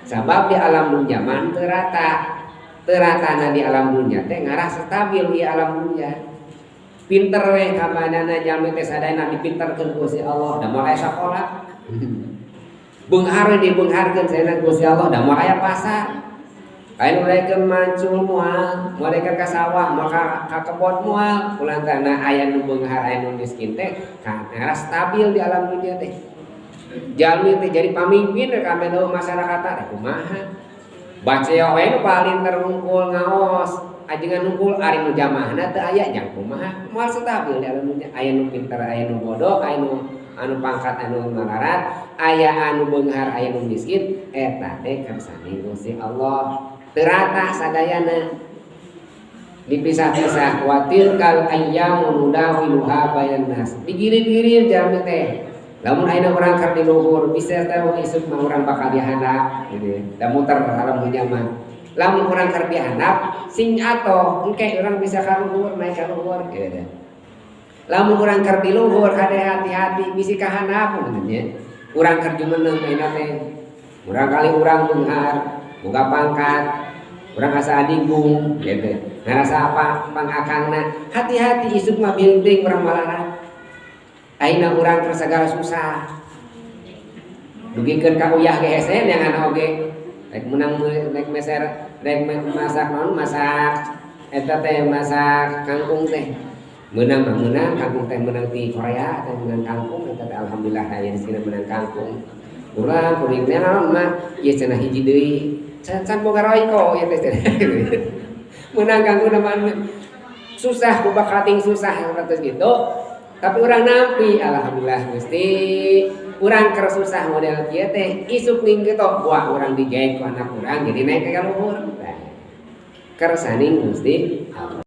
Sabab di alam dunia man teratana di alam dunia teh ngarah stabil di alam dunia. Pinter we kamanana jalmi teh sadayana dipinterkeun ku si Allah da moal aya sakola. Beunghar dibeungharkeun sadayana ku si Allah da moal aya pasar. Aya nu daekeun mancul moal daekeun ka sawah maka ka kebon moal kulantana aya nu beunghar aya nu miskin teh ngarah stabil di alam dunia teh. Jalmi teh jadi pamimpin ka meuh masyarakat teh kumaha. Baceo we nu paling terungkul ngaos ajengan nungkul ari nu jamaahna teu aya jang kumaha moal stabil di alam dunia. Aya nu pinter aya nu bodoh aya nu anu pangkat anu malarat aya anu beunghar aya nu miskin eta teh kersane Gusti Allah teu rata sadayana dipisah-pisah watil kal ayyamu nudawiluha bainan nas digilir-gilir jalmi teh. Lamun ayeuna urang keur di luhur bisa teh isuk mah urang bakal dihandap gitu da muter alam dunia mah. Lamun urang keur dihandap sing atoh engke urang bisa ka luhur naik ka luhur gitu. Lamun urang keur di luhur hade hati-hati bisi ka handap nya. Urang keur jumeneng ayeuna teh. Urang kali urang beunghar, boga pangkat, urang asa adigung gitu. Ngarasa apa pangakangna, hati-hati isuk mah beuting urang malarat. Ayeuna urang keur sagala susah. Dugikeun ka uyah ge hese neangan oge. Rek menang rek meser rek masak naon masak eta teh masak kangkung teh. Meunang mah meunang kangkung teh meunang ti Korea teh meunang kangkung eta teh alhamdulillah aya di sini meunang kangkung. Urang kuring teh naon mah ieu cenah hiji deui. Can boga roiko ieu teh. Meunang kangkung naman susah kubak kating susah terus gitu. Tapi urang nampi alhamdulillah Gusti. Urang keur susah model kieu teh isuk ning kitu wah urang digaek ku anak urang jadi naik ka luhur. Kersane Gusti Allah.